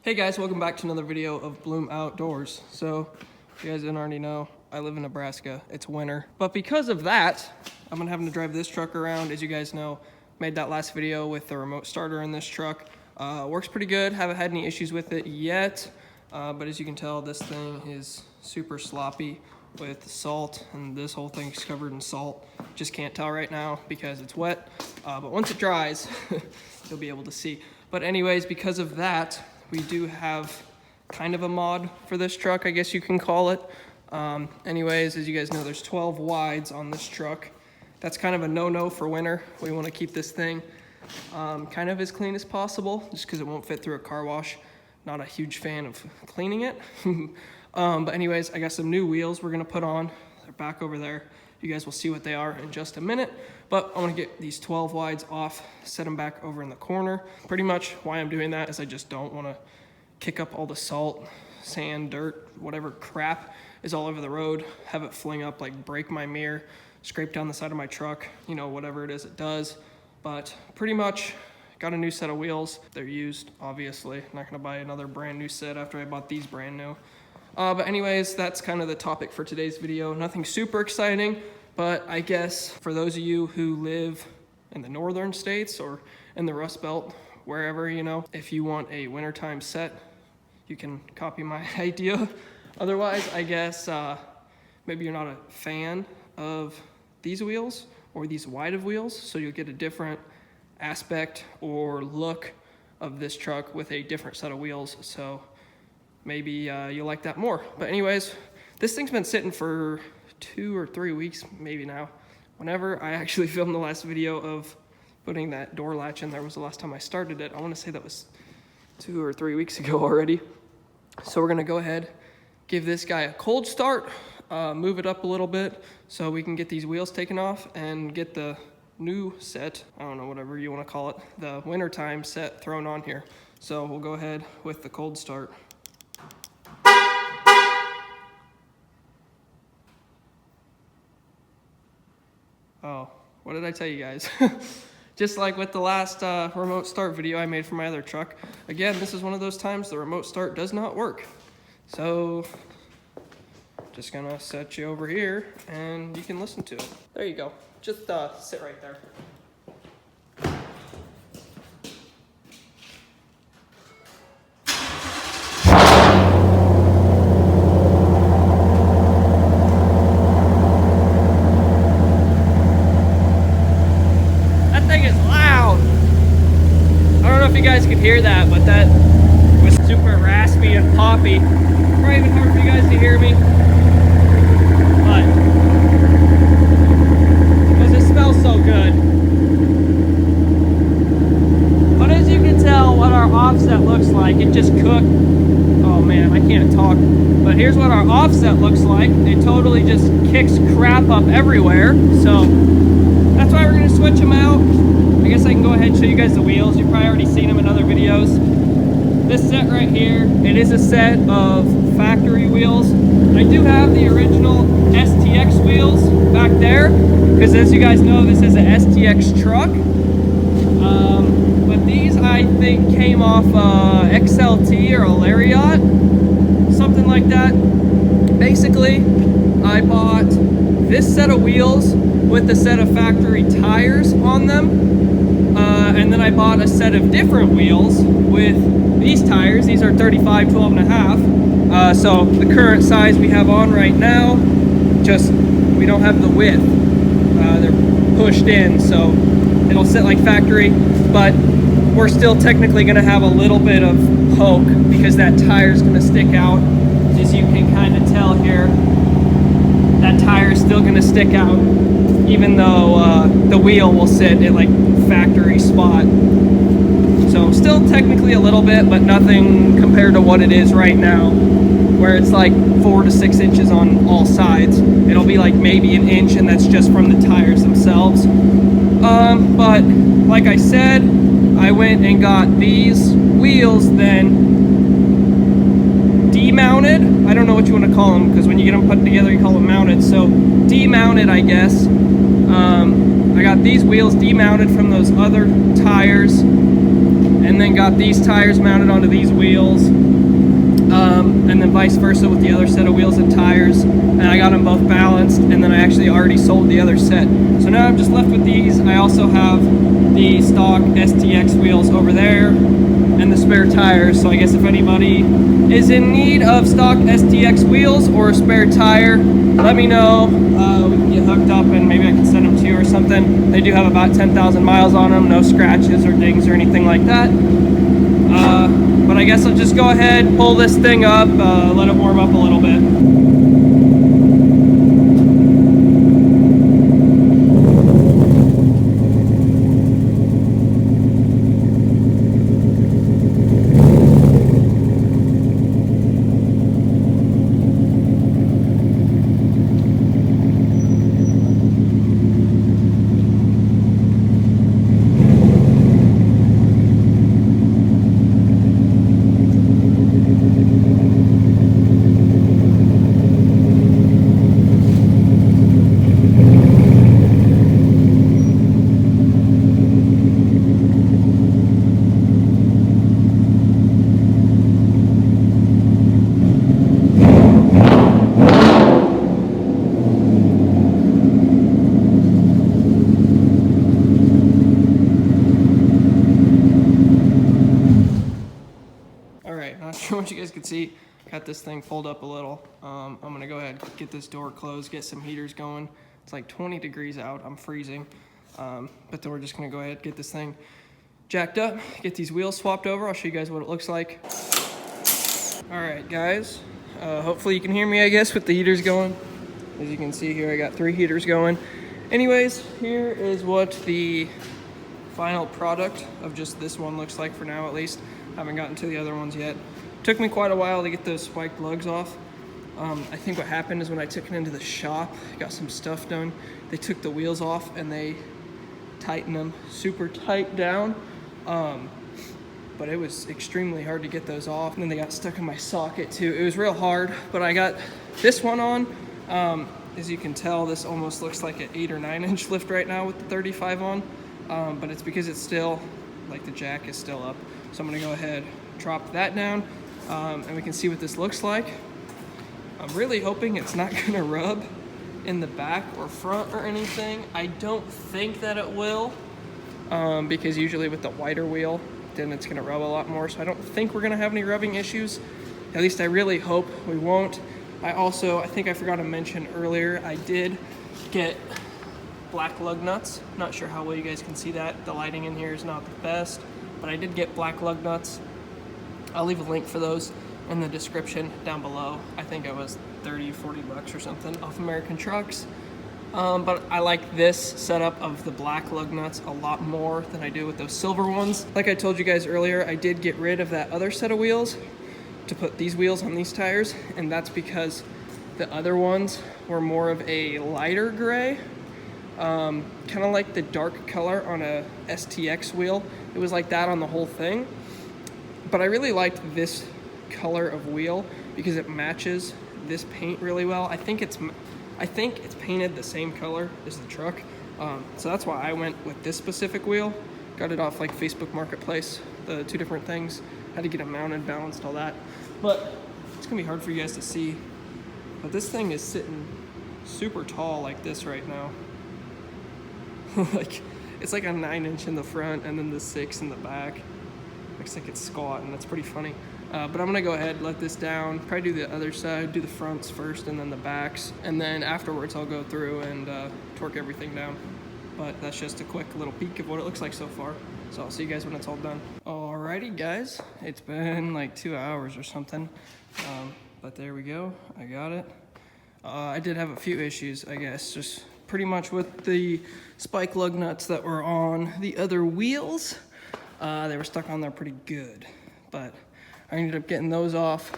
Hey guys, welcome back to another video of Bloom Outdoors. So, if you guys didn't already know, I live in Nebraska. It's winter. But because of that, I'm gonna have to drive this truck around. As you guys know, made that last video with the remote starter in this truck. Works pretty good. Haven't had any issues with it yet. But as you can tell, this thing is super sloppy with salt, and this whole thing's covered in salt. Just can't tell right now because it's wet. But once it dries, you'll be able to see. But anyways, because of that, we do have kind of a mod for this truck, I guess you can call it. Anyways, as you guys know, there's 12 wides on this truck. That's kind of a no-no for winter. We want to keep this thing kind of as clean as possible, just because it won't fit through a car wash. Not a huge fan of cleaning it. But anyways, I got some new wheels we're gonna put on. They're back over there. You guys will see what they are in just a minute. But I want to get these 12 wides off, set them back over in the corner. Pretty much why I'm doing that is I just don't want to kick up all the salt, sand, dirt, whatever crap is all over the road, have it fling up, like break my mirror, scrape down the side of my truck, you know, whatever it is it does. But pretty much got a new set of wheels. They're used, obviously. I'm not going to buy another brand new set after I bought these brand new. But anyways, that's kind of the topic for today's video. Nothing super exciting, but I guess for those of you who live in the northern states or in the Rust Belt, wherever, you know, if you want a wintertime set, you can copy my idea. Otherwise, I guess maybe you're not a fan of these wheels or these wide of wheels, so you'll get a different aspect or look of this truck with a different set of wheels. So maybe you'll like that more. But anyways, this thing's been sitting for 2 or 3 weeks, maybe now. Whenever I actually filmed the last video of putting that door latch in there was the last time I started it. I want to say that was 2 or 3 weeks ago already. So we're gonna go ahead, give this guy a cold start, move it up a little bit so we can get these wheels taken off and get the new set, I don't know, whatever you want to call it, the wintertime set thrown on here. So we'll go ahead with the cold start. Oh, what did I tell you guys? Just like with the last remote start video I made for my other truck. Again, this is one of those times the remote start does not work. So, just gonna set you over here and you can listen to it. There you go. Just sit right there. You guys could hear that, but that was super raspy and poppy. Probably even hard for you guys to hear me, but because it smells so good. But as you can tell, what our offset looks like, it just cooked. Oh man, I can't talk. But here's what our offset looks like. It totally just kicks crap up everywhere. So that's why we're gonna switch them out. I guess I can go ahead and show you guys the wheels. You've probably already seen them in other videos. This set right here, it is a set of factory wheels. I do have the original STX wheels back there, because as you guys know, this is an STX truck. But these, I think, came off XLT or a Lariat, something like that. Basically, I bought this set of wheels with a set of factory tires on them. And then I bought a set of different wheels with these tires. These are 35 12.5. So the current size we have on right now, just we don't have the width. They're pushed in, so it'll sit like factory, but we're still technically going to have a little bit of poke because that tire is going to stick out. As you can kind of tell here, that tire is still going to stick out, even though the wheel will sit at like factory spot. So still technically a little bit, but nothing compared to what it is right now, where it's like 4 to 6 inches on all sides. It'll be like maybe an inch, and that's just from the tires themselves. But like I said, I went and got these wheels then demounted. I don't know what you want to call them, because when you get them put together you call them mounted. So demounted, I guess. I got these wheels demounted from those other tires, and then got these tires mounted onto these wheels, and then vice versa with the other set of wheels and tires, and I got them both balanced, and then I actually already sold the other set. So now I'm just left with these. I also have the stock STX wheels over there and the spare tires, so I guess if anybody is in need of stock STX wheels or a spare tire, let me know. We can get hooked up and maybe I can send them to you or something. They do have about 10,000 miles on them, no scratches or dings or anything like that. But I guess I'll just go ahead, pull this thing up, let it warm up a little bit. Not sure what you guys can see. Got this thing pulled up a little. I'm gonna go ahead and get this door closed, get some heaters going. It's like 20 degrees out, I'm freezing. But then we're just gonna go ahead and get this thing jacked up, get these wheels swapped over. I'll show you guys what it looks like. All right, guys. Hopefully you can hear me, I guess, with the heaters going. As you can see here, I got 3 heaters going. Anyways, here is what the final product of just this one looks like for now, at least. Haven't gotten to the other ones yet. Took me quite a while to get those spiked lugs off. I think what happened is when I took it into the shop, got some stuff done, they took the wheels off and they tightened them super tight down. But it was extremely hard to get those off. And then they got stuck in my socket too. It was real hard, but I got this one on. As you can tell, this almost looks like an 8 or 9 inch lift right now with the 35 on. But it's because it's still, like the jack is still up. So I'm gonna go ahead, drop that down, and we can see what this looks like. I'm really hoping it's not gonna rub in the back or front or anything. I don't think that it will, because usually with the wider wheel, then it's gonna rub a lot more. So I don't think we're gonna have any rubbing issues. At least I really hope we won't. I think I forgot to mention earlier, I did get black lug nuts. Not sure how well you guys can see that. The lighting in here is not the best, but I did get black lug nuts. I'll leave a link for those in the description down below. I think it was 30, 40 bucks or something off American Trucks. But I like this setup of the black lug nuts a lot more than I do with those silver ones. Like I told you guys earlier, I did get rid of that other set of wheels to put these wheels on these tires, and that's because the other ones were more of a lighter gray. Kind of like the dark color on a STX wheel. It was like that on the whole thing. But I really liked this color of wheel because it matches this paint really well. I think it's painted the same color as the truck. So that's why I went with this specific wheel. Got it off like Facebook Marketplace, the 2 different things. Had to get it mounted, balanced, all that. But it's gonna be hard for you guys to see. But this thing is sitting super tall like this right now. Like, it's like a 9 inch in the front and then the 6 in the back. Looks like it's squat, and that's pretty funny. But I'm gonna go ahead, let this down, probably do the other side, do the fronts first and then the backs. And then afterwards I'll go through and torque everything down. But that's just a quick little peek of what it looks like so far. So I'll see you guys when it's all done. Alrighty guys, it's been like 2 hours or something. But there we go, I got it. I did have a few issues, I guess, just pretty much with the spike lug nuts that were on the other wheels. They were stuck on there pretty good, but I ended up getting those off.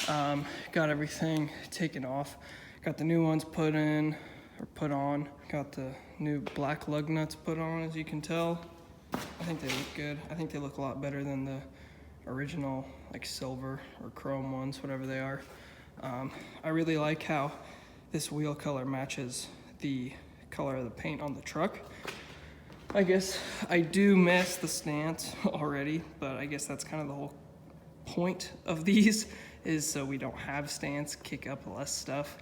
Got everything taken off. Got the new ones put in, or put on. Got the new black lug nuts put on, as you can tell. I think they look good. I think they look a lot better than the original, like silver or chrome ones, whatever they are. I really like how this wheel color matches the color of the paint on the truck. I guess I do miss the stance already, but I guess that's kind of the whole point of these, is so we don't have stance, kick up less stuff,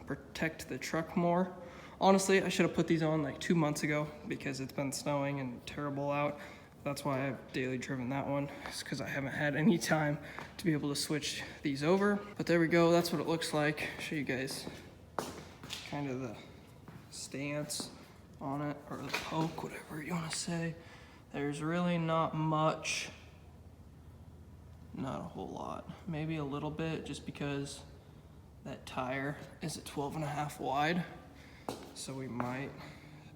protect the truck more. Honestly, I should have put these on like 2 months ago because it's been snowing and terrible out. That's why I've daily driven that one. It's because I haven't had any time to be able to switch these over. But there we go, that's what it looks like. Show you guys kind of the stance on it, or the poke, whatever you want to say. There's really not much, not a whole lot. Maybe a little bit, just because that tire is a 12.5 wide. So we might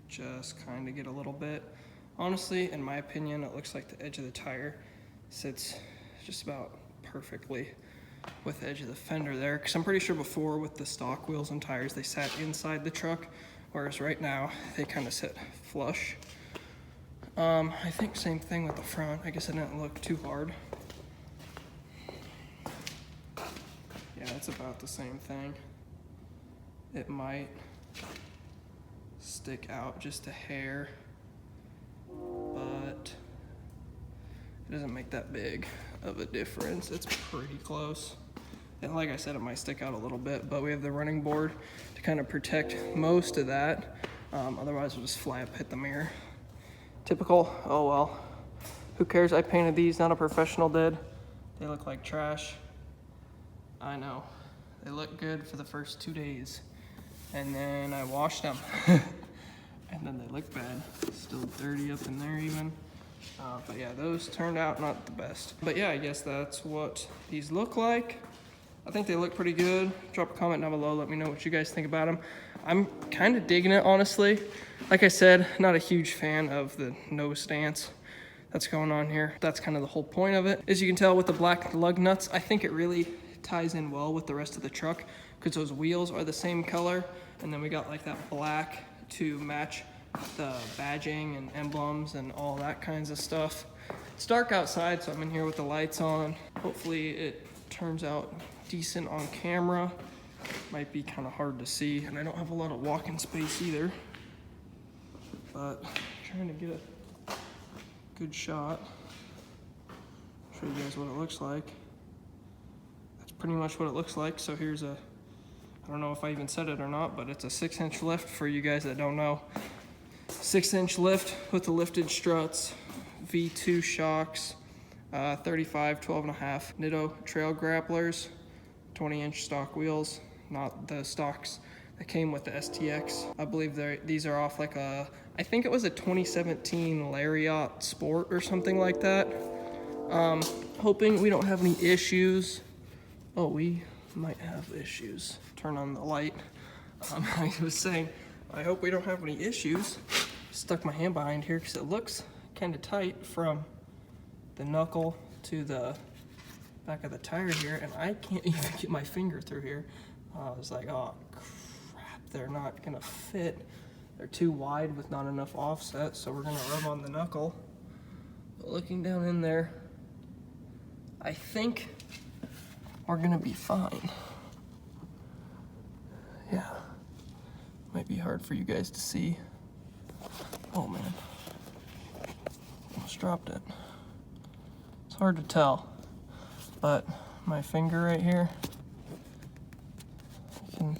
just kind of get a little bit. Honestly, in my opinion, it looks like the edge of the tire sits just about perfectly with the edge of the fender there. Because I'm pretty sure before with the stock wheels and tires, they sat inside the truck, whereas right now they kind of sit flush. I think same thing with the front. I guess it didn't look too hard. Yeah, it's about the same thing. It might stick out just a hair, but it doesn't make that big of a difference. It's pretty close. And like I said, it might stick out a little bit, but we have the running board to kind of protect most of that. Otherwise we'll just fly up, hit the mirror. Typical, oh well. Who cares? I painted these, not a professional did. They look like trash. I know. They look good for the first 2 days. And then I washed them. And then they look bad. Still dirty up in there even. But yeah, those turned out not the best. But yeah, I guess that's what these look like. I think they look pretty good. Drop a comment down below, let me know what you guys think about them. I'm kind of digging it, honestly. Like I said, not a huge fan of the no stance that's going on here. That's kind of the whole point of it. As you can tell with the black lug nuts, I think it really ties in well with the rest of the truck because those wheels are the same color. And then we got like that black to match the badging and emblems and all that kinds of stuff. It's dark outside, so I'm in here with the lights on. Hopefully it turns out decent on camera. Might be kind of hard to see, and I don't have a lot of walking space either. But I'm trying to get a good shot. Show you guys what it looks like. That's pretty much what it looks like. So here's a, I don't know if I even said it or not, but it's a 6-inch lift for you guys that don't know. 6-inch lift with the lifted struts, V2 shocks, 35, 12.5 Nitto trail grapplers, 20-inch stock wheels, not the stocks that came with the STX. I believe these are off like a, I think it was a 2017 Lariat Sport or something like that. Hoping we don't have any issues. Oh, we might have issues. Turn on the light. I was saying, I hope we don't have any issues. Stuck my hand behind here because it looks kind of tight from the knuckle to the back of the tire here, and I can't even get my finger through here. I was like, oh crap, they're not gonna fit. They're too wide with not enough offset, so we're gonna rub on the knuckle. But looking down in there, I think we're gonna be fine. Yeah, might be hard for you guys to see. Oh man, almost dropped it. It's hard to tell, but my finger right here, I can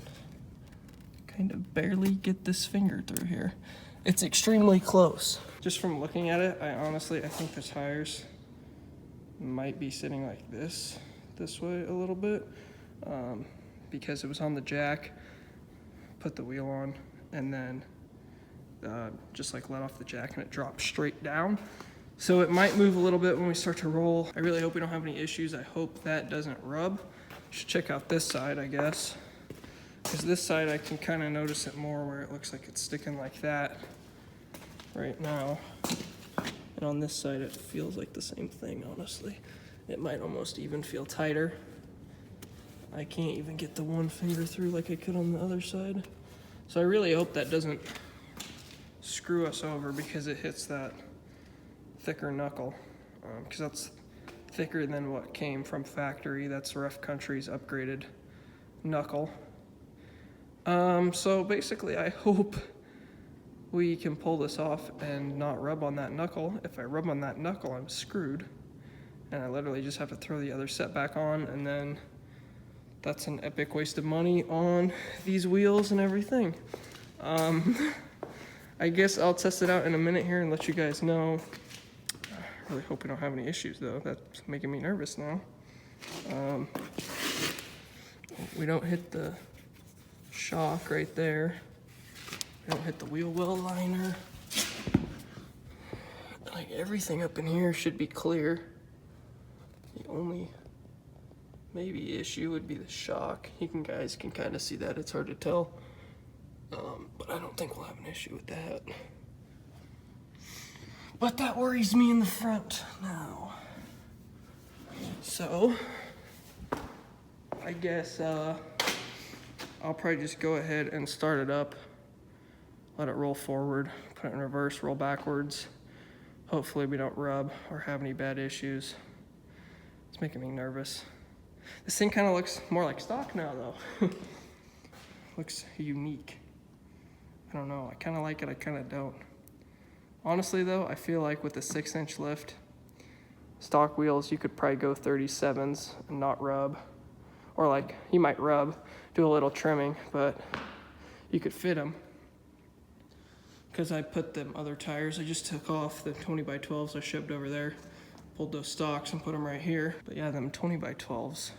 kind of barely get this finger through here. It's extremely close. Just from looking at it, I think the tires might be sitting like this way a little bit, because it was on the jack, put the wheel on, and then just like let off the jack and it dropped straight down. So it might move a little bit when we start to roll. I really hope we don't have any issues. I hope that doesn't rub. Should check out this side, I guess. Because this side I can kind of notice it more where it looks like it's sticking like that right now. And on this side it feels like the same thing, honestly. It might almost even feel tighter. I can't even get the one finger through like I could on the other side. So I really hope that doesn't screw us over because it hits that thicker knuckle, because that's thicker than what came from factory. That's Rough Country's upgraded knuckle. So basically I hope we can pull this off and not rub on that knuckle. If I rub on that knuckle, I'm screwed. And I literally just have to throw the other set back on, and then that's an epic waste of money on these wheels and everything. I guess I'll test it out in a minute here and let you guys know. I really hope we don't have any issues though. That's making me nervous now. We don't hit the shock right there. We don't hit the wheel well liner. Like everything up in here should be clear. The only maybe issue would be the shock. You guys can kind of see that. It's hard to tell. But I don't think we'll have an issue with that. But that worries me in the front now. So, I guess I'll probably just go ahead and start it up. Let it roll forward, put it in reverse, roll backwards. Hopefully we don't rub or have any bad issues. It's making me nervous. This thing kind of looks more like stock now though. Looks unique. I don't know, I kind of like it, I kind of don't. Honestly though, I feel like with the 6-inch lift, stock wheels, you could probably go 37s and not rub. Or like, you might rub, do a little trimming, but you could fit them. Because I put them other tires, I just took off the 20x12s I shipped over there, pulled those stocks and put them right here. But yeah, them 20x12s,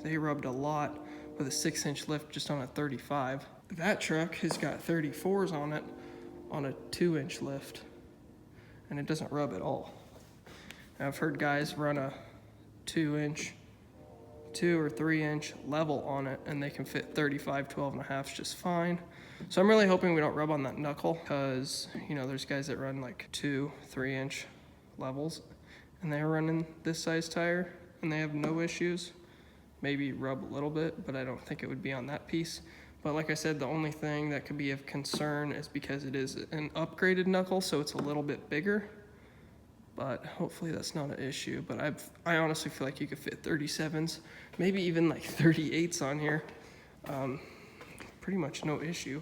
they rubbed a lot with a 6-inch lift just on a 35. That truck has got 34s on it on a 2-inch lift, and it doesn't rub at all. And I've heard guys run a 2-inch, 2 or 3-inch level on it, and they can fit 35 12.5s just fine. So I'm really hoping we don't rub on that knuckle, because you know there's guys that run like 2, 3-inch levels, and they're running this size tire, and they have no issues. Maybe rub a little bit, but I don't think it would be on that piece. But like I said, the only thing that could be of concern is because it is an upgraded knuckle, so it's a little bit bigger. But hopefully that's not an issue. But I honestly feel like you could fit 37s, maybe even like 38s on here. Pretty much no issue.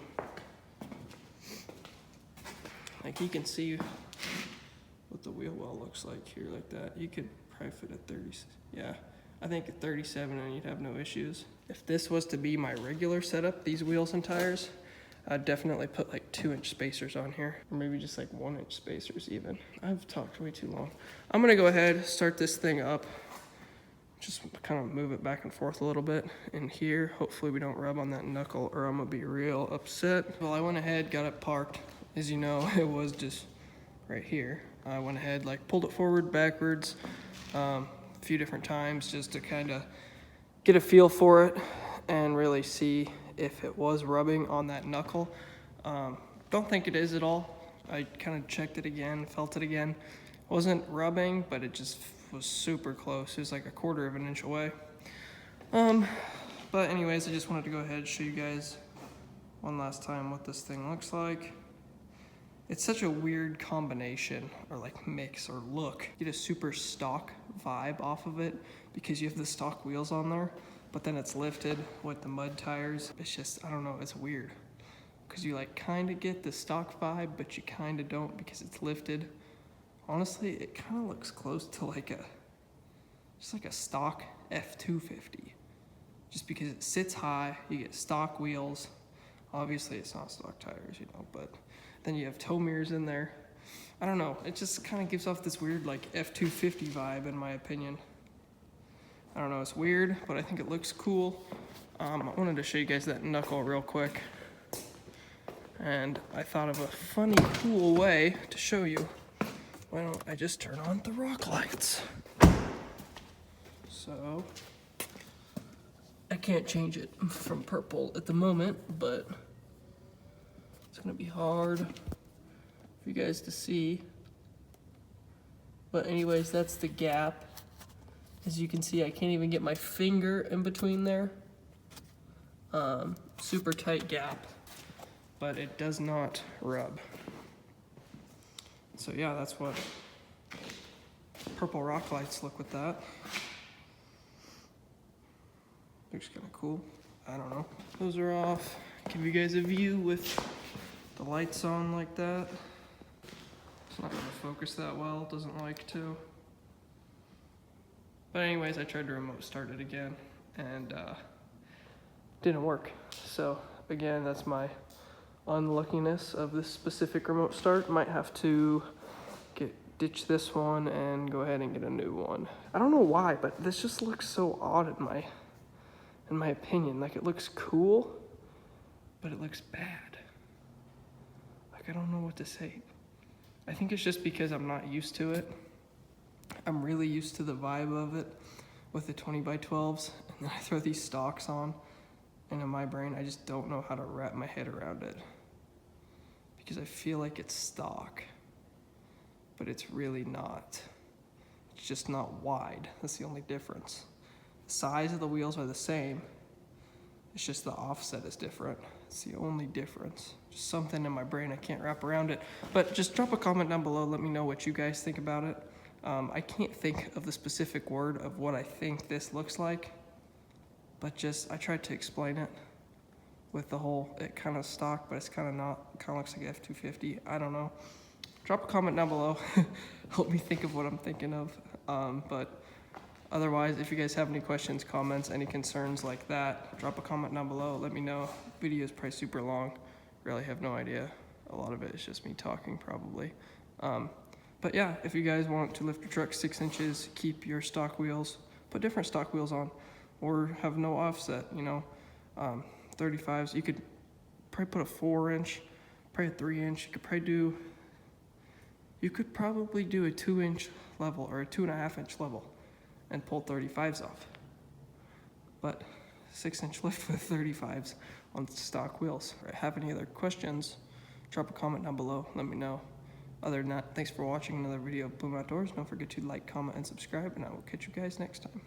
Like you can see what the wheel well looks like here like that. You could probably fit a 30, yeah. I think at 37 and you'd have no issues. If this was to be my regular setup, these wheels and tires, I'd definitely put like 2-inch spacers on here, or maybe just like 1-inch spacers even. I've talked way too long. I'm gonna go ahead, start this thing up, just kind of move it back and forth a little bit in here. Hopefully we don't rub on that knuckle or I'm gonna be real upset. Well, I went ahead, got it parked. As you know, it was just right here. I went ahead, like pulled it forward, backwards, a few different times just to kind of get a feel for it and really see if it was rubbing on that knuckle. Don't think it is at all. I kind of checked it again, felt it again. Wasn't rubbing, but it just was super close. It was like 1/4 of an inch away. But anyways, I just wanted to go ahead and show you guys one last time what this thing looks like. It's such a weird combination or like mix or look. You get a super stock vibe off of it because you have the stock wheels on there, but then it's lifted with the mud tires. It's just, I don't know, it's weird. Because you like kind of get the stock vibe, but you kind of don't because it's lifted. Honestly, it kind of looks close to like just like a stock F-150. Just because it sits high, you get stock wheels. Obviously it's not stock tires, you know, but then you have tow mirrors in there. I don't know, it just kind of gives off this weird like F-250 vibe in my opinion. I don't know, it's weird, but I think it looks cool. I wanted to show you guys that knuckle real quick. And I thought of a funny, cool way to show you. Why don't I just turn on the rock lights? So, I can't change it from purple at the moment, but it's gonna be hard for you guys to see. But anyways, that's the gap. As you can see, I can't even get my finger in between there. Super tight gap, but it does not rub. So yeah, that's what purple rock lights look with that. Looks kind of cool. I don't know. Those are off. Give you guys a view with the the lights on like that. It's not gonna focus that well, doesn't like to. But anyways, I tried to remote start it again and didn't work. So again, that's my unluckiness of this specific remote start. Might have to ditch this one and go ahead and get a new one. I don't know why, but this just looks so odd in my opinion. Like, it looks cool, but it looks bad. Like, I don't know what to say. I think it's just because I'm not used to it. I'm really used to the vibe of it with the 20x12s, and then I throw these stocks on, and in my brain, I just don't know how to wrap my head around it. Because I feel like it's stock, but it's really not. It's just not wide. That's the only difference. The size of the wheels are the same. It's just the offset is different. It's the only difference. Just something in my brain, I can't wrap around it. But just drop a comment down below. Let me know what you guys think about it. I can't think of the specific word of what I think this looks like, but just, I tried to explain it with the whole, it kind of stock, but it's kind of not. It kind of looks like F-250. I don't know. Drop a comment down below. Help me think of what I'm thinking of. But otherwise, if you guys have any questions, comments, any concerns like that, drop a comment down below. Let me know. Video is probably super long. Really have no idea. A lot of it is just me talking probably. But yeah, if you guys want to lift your truck 6 inches, keep your stock wheels, put different stock wheels on, or have no offset, you know, 35s. You could probably put a 4-inch, probably a 3-inch. You could probably do a 2-inch level or a 2.5-inch level and pull 35s off. But 6-inch lift with 35s on stock wheels. If you have any other questions, drop a comment down below. Let me know. Other than that, thanks for watching another video of Bloom Outdoors. Don't forget to like, comment, and subscribe, and I will catch you guys next time.